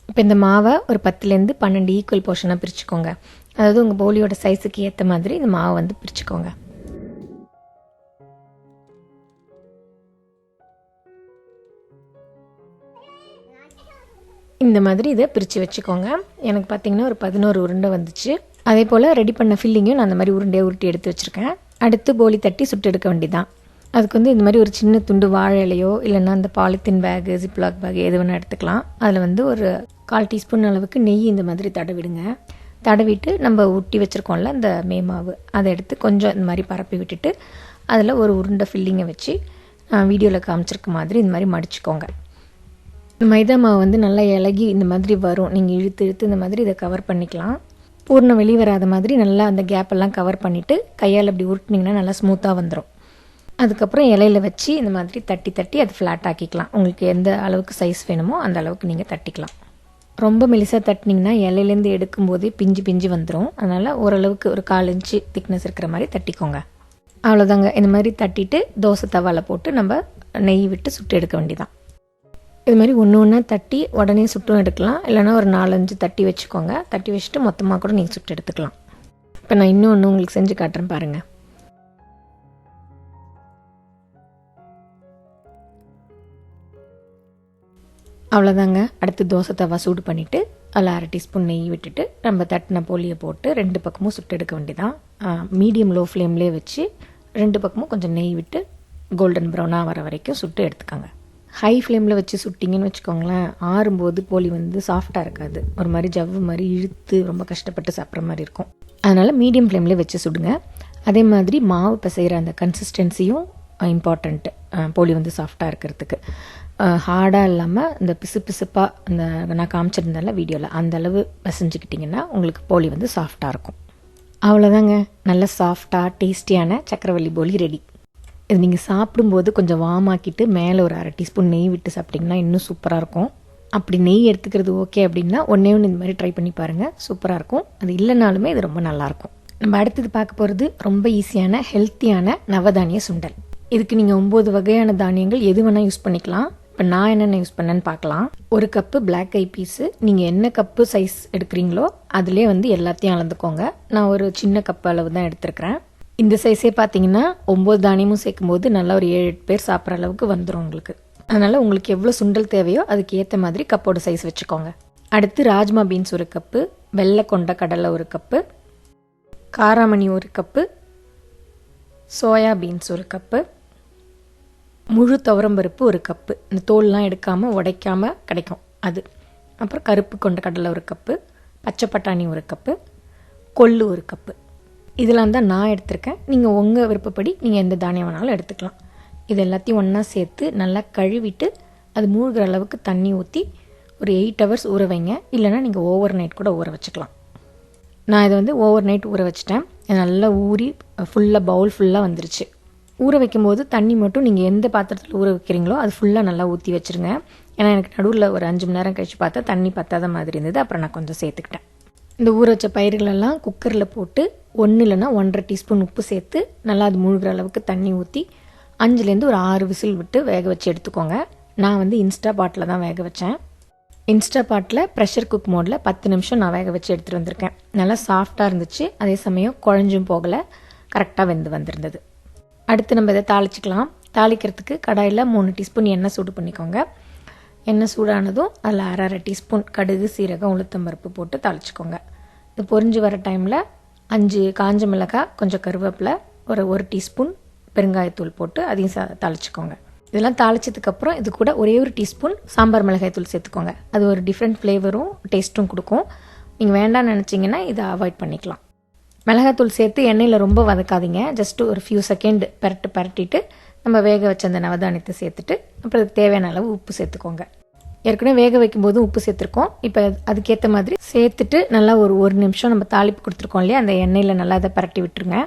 இப்போ இந்த மாவை ஒரு 10லேருந்து 12 ஈக்குவல் போர்ஷனாக பிரிச்சுக்கோங்க. அதாவது உங்கள் போலியோட சைஸுக்கு ஏற்ற மாதிரி இந்த மாவை வந்து பிரிச்சுக்கோங்க. இந்த மாதிரி இதை பிரித்து வச்சுக்கோங்க. எனக்கு பார்த்திங்கன்னா ஒரு 11 உருண்டை வந்துச்சு. அதே போல் ரெடி பண்ண ஃபில்லிங்கும் நான் அந்த மாதிரி உருண்டையை உருட்டி எடுத்து வச்சுருக்கேன். அடுத்து போலி தட்டி சுட்டு எடுக்க வேண்டியதான். அதுக்கு வந்து இந்த மாதிரி ஒரு சின்ன துண்டு வாழை இலையோ இல்லைன்னா அந்த பாலித்தீன் பேகு, ஜிப்லாக் பேக் எது வேணால் எடுத்துக்கலாம். அதில் வந்து ஒரு 1/4 டீஸ்பூன் அளவுக்கு நெய் இந்த மாதிரி தடவிடுங்க. தடவிட்டு நம்ம ஊட்டி வச்சுருக்கோம்ல அந்த மேமாவு, அதை எடுத்து கொஞ்சம் இந்த மாதிரி பரப்பி விட்டுட்டு அதில் ஒரு உருண்டை ஃபில்லிங்கை வச்சு வீடியோவில் காமிச்சிருக்க மாதிரி இந்த மாதிரி மடிச்சுக்கோங்க. மைதா மாவு வந்து நல்லா இலகி இந்த மாதிரி வரும். நீங்கள் இழுத்து இழுத்து இந்த மாதிரி இதை கவர் பண்ணிக்கலாம். பூர்ணம் வெளியே வராத மாதிரி நல்லா அந்த கேப்பெல்லாம் கவர் பண்ணிவிட்டு கையால் அப்படி உருட்டினீங்கன்னா நல்லா ஸ்மூத்தாக வந்துடும். அதுக்கப்புறம் இலையில வச்சு இந்த மாதிரி தட்டி தட்டி அது ஃப்ளாட் ஆக்கிக்கலாம். உங்களுக்கு எந்த அளவுக்கு சைஸ் வேணுமோ அந்த அளவுக்கு நீங்கள் தட்டிக்கலாம். ரொம்ப மெலிசாக தட்டினீங்கன்னா இலையிலேருந்து எடுக்கும்போதே பிஞ்சு பிஞ்சு வந்துடும். அதனால் ஓரளவுக்கு ஒரு 1/4 இன்ச்சு திக்னஸ் இருக்கிற மாதிரி தட்டிக்கோங்க. அவ்வளோதாங்க. இந்த மாதிரி தட்டிட்டு தோசை தவாவில் போட்டு நம்ம நெய் விட்டு சுட்டு எடுக்க வேண்டியதான். இது மாதிரி ஒன்றா தட்டி உடனே சுட்டும் எடுக்கலாம். இல்லைனா ஒரு 4-5 தட்டி வச்சுக்கோங்க. தட்டி வச்சுட்டு மொத்தமாக கூட நீங்கள் சுட்டு எடுத்துக்கலாம். இப்போ நான் இன்னொன்று உங்களுக்கு செஞ்சு காட்டுறேன் பாருங்கள். அவ்வளோதாங்க. அடுத்து தோசை தவா சூடு பண்ணிவிட்டு அதில் 1/2 டீஸ்பூன் நெய் விட்டுட்டு நம்ம தட்டின போலியை போட்டு 2 பக்கமும் சுட்டு எடுக்க வேண்டியதான். மீடியம் லோ ஃப்ளேம்லேயே வச்சு 2 பக்கமும் கொஞ்சம் நெய் விட்டு கோல்டன் ப்ரௌனாக வர வரைக்கும் சுட்டு எடுத்துக்கோங்க. ஹை ஃப்ளேமில் வச்சு சுட்டிங்கன்னு வச்சுக்கோங்களேன், ஆறும்போது போலி வந்து சாஃப்டாக இருக்காது, ஒரு மாதிரி ஜவ்வு மாதிரி இழுத்து ரொம்ப கஷ்டப்பட்டு சாப்பிட்ற மாதிரி இருக்கும். அதனால் மீடியம் ஃப்ளேம்லேயே வச்சு சுடுங்க. அதே மாதிரி மாவு பிசைகிற அந்த கன்சிஸ்டன்சியும் இம்பார்ட்டண்ட்டு, போலி வந்து சாஃப்டாக இருக்கிறதுக்கு. ஹார்டாக இல்லாமல் இந்த பிசுப்பாக அந்த நான் காமிச்சிருந்தால வீடியோவில் அந்த அளவு பிசைஞ்சிக்கிட்டிங்கன்னா உங்களுக்கு போலி வந்து சாஃப்டாக இருக்கும். அவ்வளோதாங்க, நல்ல சாஃப்டாக டேஸ்டியான சக்கரவள்ளி போலி ரெடி. இது நீங்கள் சாப்பிடும்போது கொஞ்சம் வாமாக்கிட்டு மேலே ஒரு 1/2 டீஸ்பூன் நெய் விட்டு சாப்பிட்டிங்கன்னா இன்னும் சூப்பராக இருக்கும். அப்படி நெய் எடுத்துக்கிறது ஓகே அப்படின்னா ஒன்றே இந்த மாதிரி ட்ரை பண்ணி பாருங்கள், சூப்பராக இருக்கும். அது இல்லைனாலுமே இது ரொம்ப நல்லாயிருக்கும். நம்ம அடுத்தது பார்க்க போகிறது ரொம்ப ஈஸியான ஹெல்த்தியான நவதானிய சுண்டல். இதுக்கு நீங்கள் 9 வகையான தானியங்கள் எது வேணால் யூஸ் பண்ணிக்கலாம். இப்போ நான் என்னென்ன யூஸ் பண்ணேன்னு பார்க்கலாம். 1 கப்பு பிளாக் ஐ பீஸு, நீங்கள் என்ன கப்பு சைஸ் எடுக்கிறீங்களோ அதிலே வந்து எல்லாத்தையும் அளந்துக்கோங்க. நான் ஒரு சின்ன கப்பு அளவு தான் எடுத்துருக்கிறேன். இந்த சைஸே பார்த்தீங்கன்னா 9 தானியமும் சேர்க்கும்போது நல்லா ஒரு 7-8 பேர் சாப்பிட்ற அளவுக்கு வந்துடும் உங்களுக்கு. அதனால் உங்களுக்கு எவ்வளோ சுண்டல் தேவையோ அதுக்கு ஏற்ற மாதிரி கப்போட சைஸ் வச்சுக்கோங்க. அடுத்து ராஜ்மா பீன்ஸ் 1 கப்பு, வெள்ளை கொண்ட கடலை 1 கப்பு, காராமணி 1 கப்பு, சோயா பீன்ஸ் 1 கப்பு, முழு துவரம்பருப்பு 1 கப்பு, இந்த தோல்லாம் எடுக்காமல் உடைக்காமல் கிடைக்கும் அது. அப்புறம் கருப்பு கொண்ட கடலை 1 கப்பு, பச்சை பட்டாணி 1 கப்பு, கொள்ளு 1 கப்பு. இதெல்லாம் தான் நான் எடுத்திருக்கேன். நீங்கள் உங்கள் விருப்பப்படி நீங்கள் எந்த தானியம் வேணாலும் எடுத்துக்கலாம். இது எல்லாத்தையும் ஒன்றா சேர்த்து நல்லா கழுவிட்டு அது மூழ்கிற அளவுக்கு தண்ணி ஊற்றி ஒரு 8 ஹவர்ஸ் ஊற வைங்க. இல்லைனா நீங்கள் ஓவர் நைட் கூட ஊற வச்சுக்கலாம். நான் இதை வந்து ஓவர் நைட் ஊற வச்சிட்டேன். நல்லா ஊறி ஃபுல்லாக பவுல் ஃபுல்லாக வந்துருச்சு. ஊற வைக்கும்போது தண்ணி மட்டும் நீங்கள் எந்த பாத்திரத்தில் ஊற வைக்கிறீங்களோ அது ஃபுல்லாக நல்லா ஊற்றி வச்சுருங்க. ஏன்னா எனக்கு நடுவில் ஒரு 5 மணி நேரம் கழித்து பார்த்தா தண்ணி பத்தாத மாதிரி இருந்தது. அப்புறம் நான் கொஞ்சம் சேர்த்துக்கிட்டேன். இந்த ஊற வச்ச பயிர்களெல்லாம் குக்கரில் போட்டு 1 இல்லைன்னா 1.5 டீஸ்பூன் உப்பு சேர்த்து நல்லா அது மூழ்கிற அளவுக்கு தண்ணி ஊற்றி 5லேருந்து ஒரு 6 விசில் விட்டு வேக வச்சு எடுத்துக்கோங்க. நான் வந்து இன்ஸ்டா பாட்டில் தான் வேக வச்சேன். இன்ஸ்டா பாட்டில் ப்ரெஷர் குக் மோடில் 10 நிமிஷம் நான் வேக வச்சு எடுத்துகிட்டு வந்திருக்கேன். நல்லா சாஃப்டாக இருந்துச்சு, அதே சமயம் குழஞ்சும் போகலை, கரெக்டாக வெந்து வந்திருந்தது. அடுத்து நம்ம இதை தாளிச்சிக்கலாம். தாளிக்கிறதுக்கு கடாயில் 3 டீஸ்பூன் எண்ணெய் சூடு பண்ணிக்கோங்க. எண்ணெய் சூடானதும் அதில் 1/2 டீஸ்பூன் கடுகு, சீரகம், உளுத்தம்பருப்பு போட்டு தாளிச்சிக்கோங்க. இது பொரிஞ்சு வர டைமில் 5 காஞ்ச மிளகாய், கொஞ்சம் கருவேப்பிலை, ஒரு டீஸ்பூன் பெருங்காயத்தூள் போட்டு அதையும் தாளிச்சிக்கோங்க. இதெல்லாம் தாளிச்சதுக்கப்புறம் இது கூட ஒரே ஒரு டீஸ்பூன் சாம்பார் மிளகாய்த்தூள் சேர்த்துக்கோங்க. அது ஒரு டிஃப்ரெண்ட் ஃப்ளேவரும் டேஸ்ட்டும் கொடுக்கும். நீங்கள் வேண்டாம்னு நினச்சிங்கன்னா இதை அவாய்ட் பண்ணிக்கலாம். மிளகாய்த்தூள் சேர்த்து எண்ணெயில் ரொம்ப வதக்காதீங்க. ஜஸ்ட்டு ஒரு ஃபியூ செகண்ட் பரட்டிட்டு நம்ம வேக வச்ச அந்த நவதானியத்தை சேர்த்துட்டு அப்புறம் அதுக்கு தேவையான அளவு உப்பு சேர்த்துக்கோங்க. ஏற்கனவே வேக வைக்கும்போது உப்பு சேர்த்துருக்கோம். இப்போ அதுக்கேற்ற மாதிரி சேர்த்துட்டு நல்லா ஒரு நிமிஷம் நம்ம தாளிப்பு கொடுத்துருக்கோம் இல்லையா, அந்த எண்ணெயில் நல்லா அதை பரட்டி விட்டுருங்க.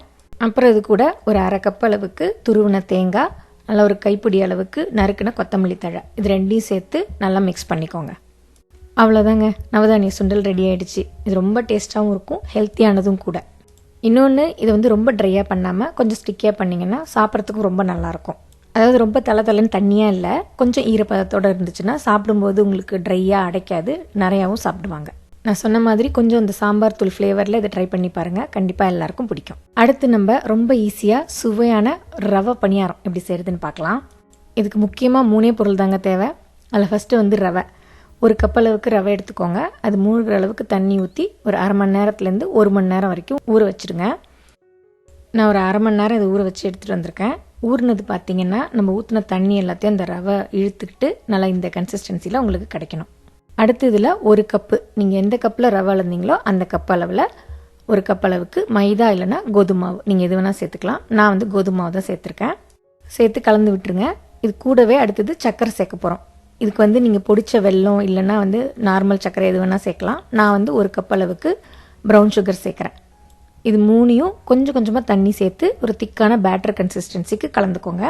அப்புறம் இது கூட ஒரு 1/2 கப் அளவுக்கு துருவின தேங்காய், நல்லா ஒரு கைப்பிடி அளவுக்கு நறுக்குன கொத்தமல்லி தழை, இது 2ஐயும் சேர்த்து நல்லா மிக்ஸ் பண்ணிக்கோங்க. அவ்வளோதாங்க, நவதானிய சுண்டல் ரெடி ஆகிடுச்சு. இது ரொம்ப டேஸ்ட்டாகவும் இருக்கும், ஹெல்த்தியானதும் கூட. இன்னொன்று, இதை வந்து ரொம்ப ட்ரையாக பண்ணாமல் கொஞ்சம் ஸ்டிக்கியாக பண்ணிங்கன்னா சாப்பிட்றதுக்கும் ரொம்ப நல்லாயிருக்கும். அதாவது ரொம்ப தலைன்னு தண்ணியாக இல்லை, கொஞ்சம் ஈரப்பதத்தோடு இருந்துச்சுன்னா சாப்பிடும்போது உங்களுக்கு ட்ரையாக அடைக்காது, நிறையாவும் சாப்பிடுவாங்க. நான் சொன்ன மாதிரி கொஞ்சம் இந்த சாம்பார் தூள் ஃப்ளேவரில் இதை ட்ரை பண்ணி பாருங்கள், கண்டிப்பாக எல்லாருக்கும் பிடிக்கும். அடுத்து நம்ம ரொம்ப ஈஸியாக சுவையான ரவை பணியாரம் எப்படி செய்கிறதுன்னு பார்க்கலாம். இதுக்கு முக்கியமாக 3 பொருள் தாங்க தேவை. அதில் ஃபஸ்ட்டு வந்து ரவை. 1 கப் அளவுக்கு ரவை எடுத்துக்கோங்க. அது மூழ்கிற அளவுக்கு தண்ணி ஊற்றி ஒரு 1/2 மணி நேரத்துலேருந்து 1 மணி நேரம் வரைக்கும் ஊற வச்சுருங்க. நான் ஒரு 1/2 மணி நேரம் இதை ஊற வச்சு எடுத்துகிட்டு வந்திருக்கேன். ஊறினது பார்த்திங்கன்னா நம்ம ஊற்றின தண்ணி எல்லாத்தையும் அந்த ரவை இழுத்துக்கிட்டு நல்லா இந்த கன்சிஸ்டன்சியில் உங்களுக்கு கிடைக்கணும். அடுத்து இதில் 1 கப்பு, நீங்கள் எந்த கப்பில் ரவை அளந்தீங்களோ அந்த கப் அளவில் 1 கப் அளவுக்கு மைதா இல்லைன்னா கோதுமை மாவு, நீங்கள் எது வேணால் சேர்த்துக்கலாம். நான் வந்து கோதுமை மாவு தான் சேர்த்துருக்கேன். சேர்த்து கலந்து விட்டுருங்க. இது கூடவே அடுத்தது சர்க்கரை சேர்க்க போகிறோம். இதுக்கு வந்து நீங்கள் பொடிச்ச வெல்லம் இல்லைன்னா வந்து நார்மல் சர்க்கரை எது வேணால் சேர்க்கலாம். நான் வந்து 1 கப் அளவுக்கு ப்ரௌன் சுகர் சேர்க்குறேன். இது 3ஐயும் கொஞ்சம் கொஞ்சமாக தண்ணி சேர்த்து ஒரு திக்கான பேட்டர் கன்சிஸ்டன்சிக்கு கலந்துக்கோங்க.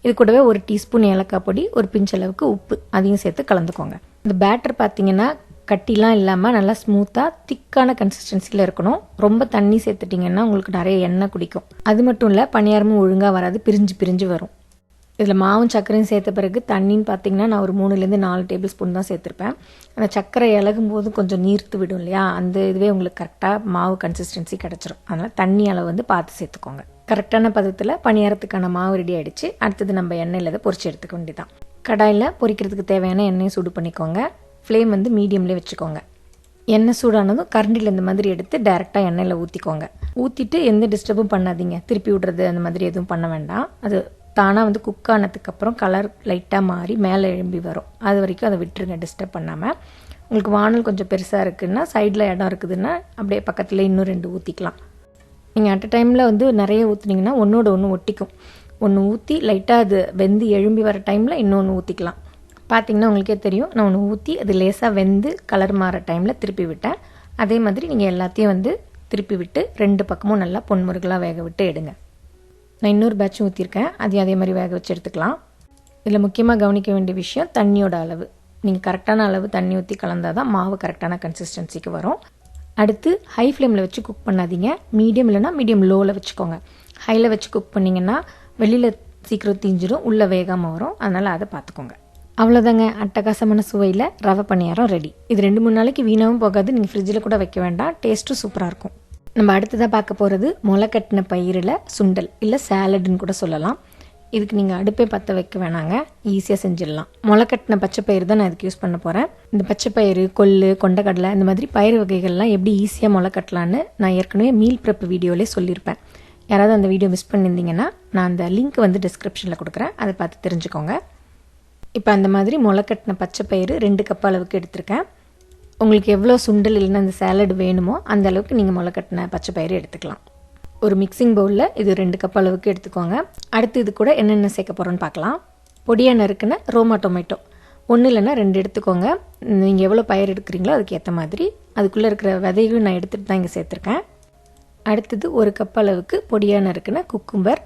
இது கூடவே 1 டீஸ்பூன் ஏலக்காய் பொடி, ஒரு பிஞ்ச் அளவுக்கு உப்பு, அதையும் சேர்த்து கலந்துக்கோங்க. இந்த பேட்டர் பார்த்தீங்கன்னா கட்டிலாம் இல்லாமல் நல்லா ஸ்மூத்தாக திக்கான கன்சிஸ்டன்சியில் இருக்கணும். ரொம்ப தண்ணி சேர்த்துட்டிங்கன்னா உங்களுக்கு நிறைய எண்ணெய் குடிக்கும். அது மட்டும் இல்லை, பணியாரமும் ஒழுங்காக வராது, பிரிஞ்சு வரும். இதில் மாவும் சர்க்கரையும் சேர்த்த பிறகு தண்ணின்னு பார்த்தீங்கன்னா நான் ஒரு 3லேருந்து 4 டேபிள் ஸ்பூன் தான் சேர்த்துருப்பேன். அந்த சர்க்கரை இலகும் போது கொஞ்சம் நீர்த்து விடும் இல்லையா, அந்த இதுவே உங்களுக்கு கரெக்டாக மாவு கன்சிஸ்டன்சி கிடச்சிரும். அதனால் தண்ணி அளவு வந்து பார்த்து சேர்த்துக்கோங்க. கரெக்டான பதத்தில் பணியாரத்துக்கான மாவு ரெடி ஆகிடுச்சு. அடுத்தது நம்ம எண்ணெயில் இதை பொரிச்சு எடுத்துக்க வேண்டியதான். கடாயில் பொரிக்கிறதுக்கு தேவையான எண்ணெயை சூடு பண்ணிக்கோங்க. ஃப்ளேம் வந்து மீடியம்லேயே வச்சுக்கோங்க. எண்ணெய் சூடானதும் கரண்டியில் இந்த மாதிரி எடுத்து டைரெக்டாக எண்ணெயில் ஊற்றிக்கோங்க. ஊற்றிட்டு எந்த டிஸ்டர்பும் பண்ணாதீங்க. திருப்பி விடுறது அந்த மாதிரி எதுவும் பண்ண வேண்டாம். அது தானாக வந்து குக் ஆனதுக்கப்புறம் கலர் லைட்டாக மாறி மேலே எழும்பி வரும். அது வரைக்கும் அதை விட்டுருங்க டிஸ்டர்ப் பண்ணாமல். உங்களுக்கு வானல் கொஞ்சம் பெருசாக இருக்குதுன்னா, சைடில் இடம் இருக்குதுன்னா அப்படியே பக்கத்தில் இன்னும் 2 ஊற்றிக்கலாம். நீங்கள் அட் அ டைமில் வந்து நிறைய ஊற்றுனீங்கன்னா ஒன்றோட ஒன்று ஒட்டிக்கும். ஒன்று ஊற்றி லைட்டாக அது வெந்து எழும்பி வர டைமில் இன்னொன்று ஊற்றிக்கலாம். பார்த்திங்கன்னா உங்களுக்கே தெரியும், நான் ஒன்று ஊற்றி அது லேசாக வெந்து கலர் மாற டைமில் திருப்பி விட்டேன். அதே மாதிரி நீங்கள் எல்லாத்தையும் வந்து திருப்பி விட்டு 2 பக்கமும் நல்லா பொன்முருகலாக வேக விட்டு எடுங்க. நான் இன்னொரு பேட்சும் ஊற்றிருக்கேன். அதையும் அதே மாதிரி வேக வச்சு எடுத்துக்கலாம். இதில் முக்கியமாக கவனிக்க வேண்டிய விஷயம் தண்ணியோட அளவு. நீங்கள் கரெக்டான அளவு தண்ணி ஊற்றி கலந்தால் தான் மாவு கரெக்டான கன்சிஸ்டன்சிக்கு வரும். அடுத்து ஹை ஃப்ளேமில் வச்சு குக் பண்ணாதீங்க. மீடியம் இல்லைனா மீடியம் லோவில் வச்சுக்கோங்க. ஹையில் வச்சு குக் பண்ணிங்கன்னா வெளியில் சீக்கிரம் தீஞ்சிடும், உள்ளே வேகாமல் வரும். அதனால் அதை பார்த்துக்கோங்க. அவ்வளோதாங்க, அட்டகாசமான சுவையில் ரவை பணியாரம் ரெடி. இது 2-3 நாளைக்கு வீணாகவும் போகாது. நீங்கள் ஃப்ரிட்ஜில் கூட வைக்க வேண்டாம். டேஸ்ட்டும் சூப்பராக இருக்கும். நம்ம அடுத்ததாக பார்க்க போகிறது முளைக்கட்டின பயிரில் சுண்டல், இல்லை சேலடுன்னு கூட சொல்லலாம். இதுக்கு நீங்கள் அடுப்பே பற்ற வைக்க வேணாங்க, ஈஸியாக செஞ்சிடலாம். முளைக்கட்டின பச்சை பயிறு தான் நான் இதுக்கு யூஸ் பண்ண போகிறேன். இந்த பச்சை பயிறு, கொள்ளு, கொண்டக்கடலை இந்த மாதிரி பயிறு வகைகள்லாம் எப்படி ஈஸியாக முளைக்கட்டலான்னு நான் ஏற்கனவே மீல் ப்ரெப் வீடியோவிலே சொல்லியிருப்பேன். யாராவது அந்த வீடியோ மிஸ் பண்ணியிருந்தீங்கன்னா நான் அந்த லிங்க் வந்து டிஸ்கிரிப்ஷனில் கொடுக்குறேன், அதை பார்த்து தெரிஞ்சுக்கோங்க. இப்போ அந்த மாதிரி முளைக்கட்டின பச்சை பயிறு 2 கப் அளவுக்கு எடுத்திருக்கேன். உங்களுக்கு எவ்வளோ சுண்டல் இல்லைன்னா அந்த சேலட் வேணுமோ அந்த அளவுக்கு நீங்கள் முளைக்கட்டின பச்சை பயிறு எடுத்துக்கலாம். ஒரு மிக்சிங் பவுலில் இது 2 கப் அளவுக்கு எடுத்துக்கோங்க. அடுத்து இது கூட என்னென்ன சேர்க்க போகிறோன்னு பார்க்கலாம். பொடியாக நறுக்குன ரோமா டொமேட்டோ 1 இல்லைன்னா 2 எடுத்துக்கோங்க. நீங்கள் எவ்வளோ பயிர் எடுக்கிறீங்களோ அதுக்கு ஏற்ற மாதிரி. அதுக்குள்ளே இருக்கிற விதைகளும் நான் எடுத்துகிட்டு தான் இங்கே சேர்த்துருக்கேன். அடுத்தது 1 கப் அளவுக்கு பொடியாக நறுக்குன குக்கும்பர்,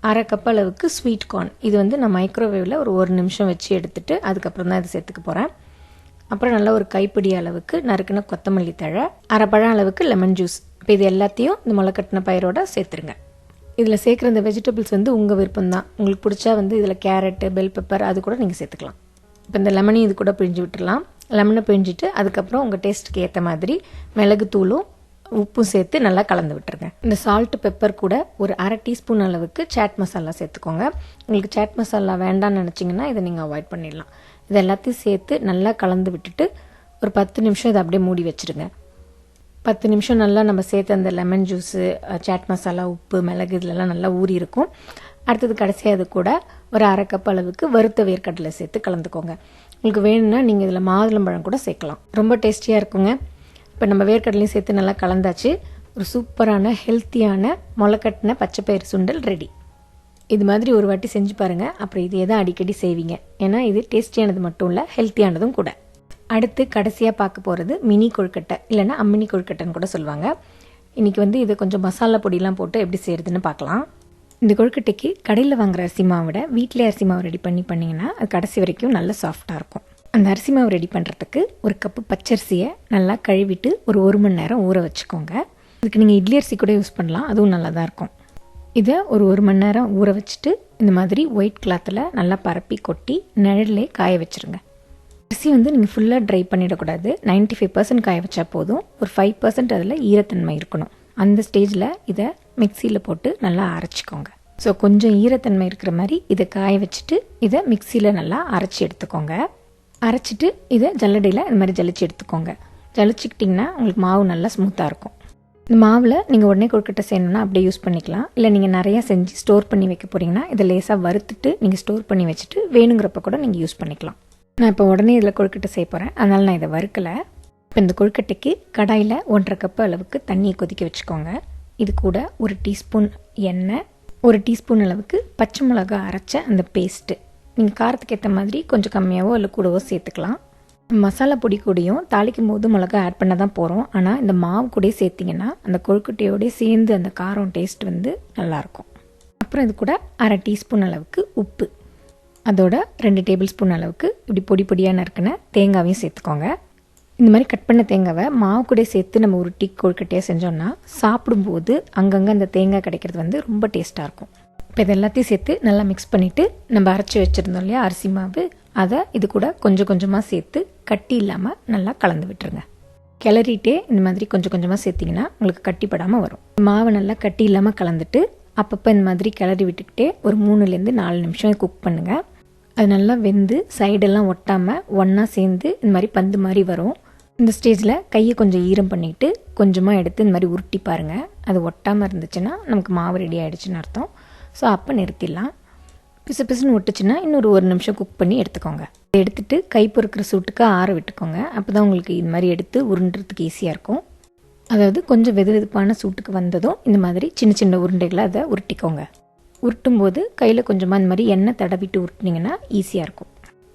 1/2 கப் அளவுக்கு ஸ்வீட் கார்ன். இது வந்து நான் மைக்ரோவேவில் ஒரு 1 நிமிஷம் வச்சு எடுத்துகிட்டு அதுக்கப்புறம் தான் இது சேர்த்துக்க போகிறேன். அப்புறம் நல்லா ஒரு கைப்பிடி அளவுக்கு நறுக்குன கொத்தமல்லி தழை, 1/2 பழம் அளவுக்கு லெமன் ஜூஸ். இப்போ இது எல்லாத்தையும் இந்த முளைக்கட்டின பயிரோட சேர்த்துருங்க. இதில் சேர்க்குற இந்த வெஜிடபிள்ஸ் வந்து உங்கள் விருப்பம் தான். உங்களுக்கு பிடிச்சா வந்து இதில் கேரட்டு, பெல் பெப்பர் அது கூட நீங்கள் சேர்த்துக்கலாம். இப்போ இந்த லெமனையும் இது கூட பிழிஞ்சு விட்டுடலாம். லெமனை பிழிஞ்சிட்டு அதுக்கப்புறம் உங்கள் டேஸ்ட்டுக்கு ஏற்ற மாதிரி மிளகுத்தூளும் உப்பும் சேர்த்து நல்லா கலந்து விட்டுருங்க. இந்த சால்ட்டு பெப்பர் கூட ஒரு 1/2 டீஸ்பூன் அளவுக்கு சாட் மசாலா சேர்த்துக்கோங்க. உங்களுக்கு சாட் மசாலா வேண்டாம்னு நினச்சிங்கன்னா இதை நீங்கள் அவாய்ட் பண்ணிடலாம். இது எல்லாத்தையும் சேர்த்து நல்லா கலந்து விட்டுட்டு ஒரு 10 நிமிஷம் இதை அப்படியே மூடி வச்சுருங்க. 10 நிமிஷம் நல்லா நம்ம சேர்த்து அந்த லெமன் ஜூஸு, சாட் மசாலா, உப்பு, மிளகு இதெல்லாம் நல்லா ஊறி இருக்கும். அடுத்தது கடைசியாக அது கூட ஒரு 1/2 கப் அளவுக்கு வறுத்த வேர்க்கடலை சேர்த்து கலந்துக்கோங்க. உங்களுக்கு வேணும்னா நீங்கள் இதில் மாதுளம்பழம் கூட சேர்க்கலாம். ரொம்ப டேஸ்டியாக இருக்குங்க. இப்போ நம்ம வேர்க்கடலையும் சேர்த்து நல்லா கலந்தாச்சு. ஒரு சூப்பரான ஹெல்த்தியான முளைக்கட்டின பச்சைப்பயிறு சுண்டல் ரெடி. இது மாதிரி ஒரு வாட்டி செஞ்சு பாருங்கள். அப்புறம் இதையே தான் அடிக்கடி செய்வீங்க. ஏன்னா இது டேஸ்டியானது மட்டும் இல்லை, ஹெல்த்தியானதும் கூட. அடுத்து கடைசியாக பார்க்க போகிறது மினி கொழுக்கட்டை, இல்லைன்னா அம்மினி கொழுக்கட்டைன்னு கூட சொல்லுவாங்க. இன்றைக்கி வந்து இது கொஞ்சம் மசாலா பொடியெலாம் போட்டு எப்படி செய்கிறதுன்னு பார்க்கலாம். இந்த கொழுக்கட்டைக்கு கடையில் வாங்குற அரிசி மாவோட வீட்டிலே அரிசி மாவு ரெடி பண்ணிங்கன்னா அது கடைசி வரைக்கும் நல்ல சாஃப்டாக இருக்கும். அந்த அரிசி மாவு ரெடி பண்ணுறதுக்கு 1 கப்பு பச்சரிசியை நல்லா கழுவிட்டு ஒரு 1 மணி நேரம் ஊற வச்சுக்கோங்க. இதுக்கு நீங்கள் இட்லி அரிசி கூட யூஸ் பண்ணலாம், அதுவும் நல்லா தான் இருக்கும். இதை ஒரு 1 மணி நேரம் ஊற வச்சுட்டு இந்த மாதிரி ஒயிட் கிளாத்தில் நல்லா பரப்பி கொட்டி நிழல்லே காய வச்சுருங்க. அரிசி வந்து நீங்கள் ஃபுல்லாக ட்ரை பண்ணிடக்கூடாது. 95% காய வச்சா போதும். ஒரு 5% அதில் ஈரத்தன்மை இருக்கணும். அந்த ஸ்டேஜில் இதை மிக்சியில் போட்டு நல்லா அரைச்சிக்கோங்க. ஸோ கொஞ்சம் ஈரத்தன்மை இருக்கிற மாதிரி இதை காய வச்சுட்டு இதை மிக்சியில் நல்லா அரைச்சி எடுத்துக்கோங்க. அரைச்சிட்டு இதை ஜல்லடையில் இந்த மாதிரி ஜலிச்சு எடுத்துக்கோங்க. ஜலிச்சிக்கிட்டிங்கன்னா உங்களுக்கு மாவு நல்லா ஸ்மூத்தாக இருக்கும். இந்த மாவில் நீங்கள் உடனே கொழுக்கட்டை செய்யணும்னா அப்படியே யூஸ் பண்ணிக்கலாம். இல்லை நீங்கள் நிறையா செஞ்சு ஸ்டோர் பண்ணி வைக்க போகிறீங்கன்னா இதை லேசாக வறுத்துட்டு நீங்கள் ஸ்டோர் பண்ணி வச்சுட்டு வேணுங்கிறப்ப கூட நீங்கள் யூஸ் பண்ணிக்கலாம். நான் இப்போ உடனே இதில் கொழுக்கட்டை செய்ய போகிறேன், அதனால் நான் இதை வறுக்கலை. இப்போ இந்த கொழுக்கட்டைக்கு கடாயில் 1/2 கப் அளவுக்கு தண்ணியை கொதிக்க வச்சுக்கோங்க. இது கூட 1 டீஸ்பூன் எண்ணெய், 1 டீஸ்பூன் அளவுக்கு பச்சை மிளகா அரைச்ச அந்த பேஸ்ட்டு. நீங்கள் காரத்துக்கு ஏற்ற மாதிரி கொஞ்சம் கம்மியாகவோ இல்லை கூடவோ சேர்த்துக்கலாம். மசாலா பொடி கூடயும் தாளிக்கும் போது மிளகா ஆட் பண்ண தான் போகிறோம். ஆனால் இந்த மாவு கூட சேர்த்திங்கன்னா அந்த கொழுக்கட்டையோடய சேர்ந்து அந்த காரம் டேஸ்ட் வந்து நல்லாயிருக்கும். அப்புறம் இது கூட 1/2 டீஸ்பூன் அளவுக்கு உப்பு, அதோட 2 டேபிள் ஸ்பூன் அளவுக்கு இப்படி பொடி பொடியாக நறுக்கின தேங்காவையும் சேர்த்துக்கோங்க. இந்த மாதிரி கட் பண்ண தேங்காவை மாவு கூட சேர்த்து நம்ம ஒரு டீ கொழுக்கட்டையாக செஞ்சோன்னா சாப்பிடும்போது அங்கங்கே அந்த தேங்காய் கிடைக்கிறது வந்து ரொம்ப டேஸ்ட்டாக இருக்கும். இப்போ இது எல்லாத்தையும் சேர்த்து நல்லா மிக்ஸ் பண்ணிவிட்டு நம்ம அரைச்சி வச்சுருந்தோம் இல்லையா அரிசி மாவு, அதை இது கூட கொஞ்சம் கொஞ்சமாக சேர்த்து கட்டி இல்லாமல் நல்லா கலந்து விட்டுருங்க. கிளறிட்டே இந்த மாதிரி கொஞ்சம் கொஞ்சமாக சேர்த்திங்கன்னா உங்களுக்கு கட்டிப்படாமல் வரும். மாவை நல்லா கட்டி இல்லாமல் கலந்துட்டு அப்பப்போ இந்த மாதிரி கிளறி விட்டுக்கிட்டே ஒரு 3-4 நிமிஷம் குக் பண்ணுங்கள். அது நல்லா வெந்து சைடெல்லாம் ஒட்டாமல் ஒன்றா சேர்ந்து இந்த மாதிரி பந்து மாதிரி வரும். இந்த ஸ்டேஜில் கையை கொஞ்சம் ஈரம் பண்ணிவிட்டு கொஞ்சமாக எடுத்து இந்த மாதிரி உருட்டி பாருங்கள். அது ஒட்டாமல் இருந்துச்சுன்னா நமக்கு மாவு ரெடி ஆகிடுச்சின்னு அர்த்தம். ஸோ அப்போ நிறுத்திடலாம். பிசு பிசுன்னு ஒட்டுச்சுன்னா இன்னொரு 1 நிமிஷம் குக் பண்ணி எடுத்துக்கோங்க. எடுத்துகிட்டு கை பொறுக்கிற சூட்டுக்கு ஆற விட்டுக்கோங்க. அப்போ தான் உங்களுக்கு இது மாதிரி எடுத்து உருண்டுறதுக்கு ஈஸியாக இருக்கும். அதாவது கொஞ்சம் வெது வெதுப்பான சூட்டுக்கு வந்ததும் இந்த மாதிரி சின்ன சின்ன உருண்டைகளை அதை உருட்டிக்கோங்க. உருட்டும் போது கையில் கொஞ்சமாக இந்த மாதிரி எண்ணெய் தடவிட்டு உருட்டினீங்கன்னா ஈஸியாக இருக்கும்.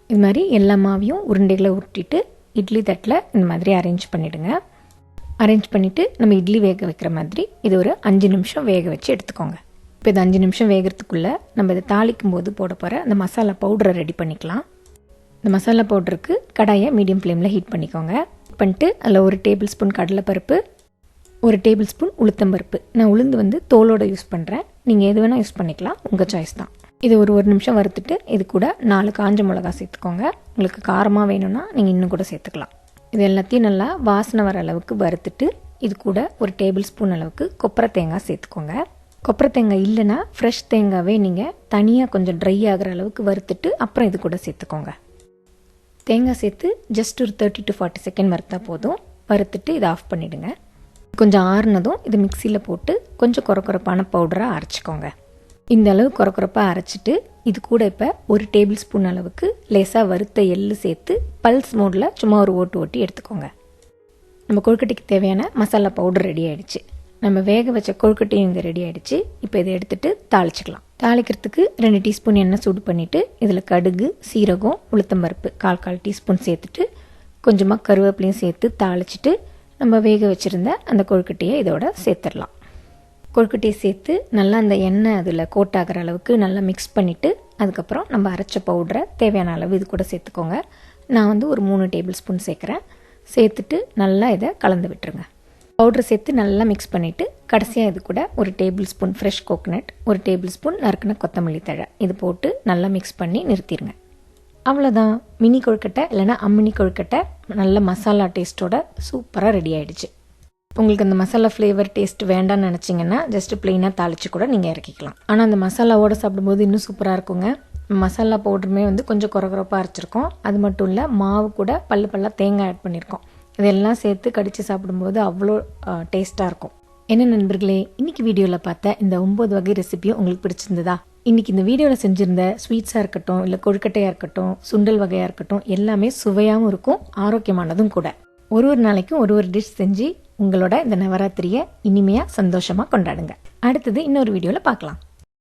இது மாதிரி எல்லா மாவையும் உருண்டைகளை உருட்டிட்டு இட்லி தட்டில் இந்த மாதிரி அரேஞ்ச் பண்ணிவிடுங்க. அரேஞ்ச் பண்ணிவிட்டு நம்ம இட்லி வேக வைக்கிற மாதிரி இது ஒரு 5 நிமிஷம் வேக வச்சு எடுத்துக்கோங்க. இப்போ இது 5 நிமிஷம் வேகிறதுக்குள்ளே நம்ம இதை தாளிக்கும் போது போட போகிற அந்த மசாலா பவுடரை ரெடி பண்ணிக்கலாம். இந்த மசாலா பவுடருக்கு கடாயை மீடியம் ஃப்ளேமில் ஹீட் பண்ணிக்கோங்க. பண்ணிட்டு அதில் 1 டேபிள் ஸ்பூன் கடலைப்பருப்பு, 1 டேபிள் ஸ்பூன் உளுத்தம்பருப்பு. நான் உளுந்து வந்து தோலோடு யூஸ் பண்ணுறேன். நீங்கள் எது வேணால் யூஸ் பண்ணிக்கலாம், உங்கள் சாய்ஸ் தான். இது ஒரு 1 நிமிஷம் வறுத்துட்டு இது கூட 4 காஞ்ச மிளகா சேர்த்துக்கோங்க. உங்களுக்கு காரமாக வேணும்னா நீங்கள் இன்னும் கூட சேர்த்துக்கலாம். இது எல்லாத்தையும் நல்லா வாசனை வர அளவுக்கு வறுத்துட்டு இது கூட 1 டேபிள் ஸ்பூன் அளவுக்கு கொப்பரை தேங்காய் சேர்த்துக்கோங்க. கொப்பரை தேங்காய் இல்லைன்னா ஃப்ரெஷ் தேங்காவே நீங்கள் தனியாக கொஞ்சம் ட்ரை ஆகிற அளவுக்கு வறுத்துட்டு அப்புறம் இது கூட சேர்த்துக்கோங்க. தேங்காய் சேர்த்து ஜஸ்ட் ஒரு 30 to 40 செகண்ட் வறுத்தா போதும். வறுத்துட்டு இதை ஆஃப் பண்ணிவிடுங்க. கொஞ்சம் ஆறுனதும் இது மிக்சியில் போட்டு கொஞ்சம் கொரகொரப்பான பவுடராக அரைச்சிக்கோங்க. இந்த அளவு கொரகொரப்பாக அரைச்சிட்டு இது கூட இப்போ 1 டேபிள் ஸ்பூன் அளவுக்கு லேசாக வறுத்த எள்ளு சேர்த்து பல்ஸ் மோடில் சும்மா ஒரு ஓட்டி எடுத்துக்கோங்க. நம்ம கொழுக்கட்டைக்கு தேவையான மசாலா பவுடர் ரெடி ஆகிடுச்சு. நம்ம வேக வச்ச கொழுக்கட்டையும் இங்கே ரெடி ஆகிடுச்சு. இப்போ இதை எடுத்துகிட்டு தாளிச்சிக்கலாம். தாளிக்கிறதுக்கு 2 டீஸ்பூன் எண்ணெய் சூடு பண்ணிவிட்டு இதில் கடுகு, சீரகம், உளுத்தம்பருப்பு 1/4 டீஸ்பூன் சேர்த்துட்டு கொஞ்சமாக கருவேப்பிலையும் சேர்த்து தாளிச்சிட்டு நம்ம வேக வச்சுருந்த அந்த கொழுக்கட்டையை இதோட சேர்த்துடலாம். கொழுக்கட்டையை சேர்த்து நல்லா அந்த எண்ணெய் அதில் கோட் ஆகிற அளவுக்கு நல்லா மிக்ஸ் பண்ணிவிட்டு அதுக்கப்புறம் நம்ம அரைச்ச பவுடரை தேவையான அளவு இது கூட சேர்த்துக்கோங்க. நான் வந்து ஒரு 3 டேபிள் ஸ்பூன் சேர்க்குறேன். சேர்த்துட்டு நல்லா இதை கலந்து விட்டுருங்க. பவுடரை சேர்த்து நல்லா மிக்ஸ் பண்ணிவிட்டு கடைசியாக இது கூட 1 table spoon fresh coconut, 1 table spoon நறுக்கின கொத்தமல்லி தழை இது போட்டு நல்லா மிக்ஸ் பண்ணி நிறுத்திடுங்க. அவ்வளோதான், மினி கொழுக்கட்டை இல்லைனா அம்மினி கொழுக்கட்டை நல்ல மசாலா டேஸ்ட்டோட சூப்பராக ரெடி ஆகிடுச்சு. உங்களுக்கு அந்த மசாலா ஃப்ளேவர் டேஸ்ட் வேண்டாம்னு நினச்சிங்கன்னா ஜஸ்ட் ப்ளெயினாக தாளித்து கூட நீங்கள் இறக்கிக்கலாம். ஆனால் அந்த மசாலாவோடு சாப்பிடும்போது இன்னும் சூப்பராக இருக்குங்க. மசாலா பவுடருமே வந்து கொஞ்சம் கொரகொரப்பாக அரைச்சிருக்கோம். அது மட்டும் இல்லை மாவு கூட பல்லாக தேங்காய் ஆட் பண்ணியிருக்கோம். இதெல்லாம் சேர்த்து கடித்து சாப்பிடும்போது அவ்வளோ டேஸ்ட்டாக இருக்கும். என்ன நண்பர்களே, இன்றைக்கி வீடியோவில் பார்த்த இந்த 9 வகை ரெசிபியும் உங்களுக்கு பிடிச்சிருந்ததா? இன்றைக்கி இந்த வீடியோவில் செஞ்சுருந்த ஸ்வீட்ஸாக இருக்கட்டும், இல்லை கொழுக்கட்டையாக இருக்கட்டும், சுண்டல் வகையாக இருக்கட்டும், எல்லாமே சுவையாகவும் இருக்கும், ஆரோக்கியமானதும் கூட. ஒரு நாளைக்கும் ஒரு டிஷ் செஞ்சு உங்களோட இந்த நவராத்திரியை இனிமையாக சந்தோஷமாக கொண்டாடுங்க. அடுத்தது இன்னொரு வீடியோவில் பார்க்கலாம்.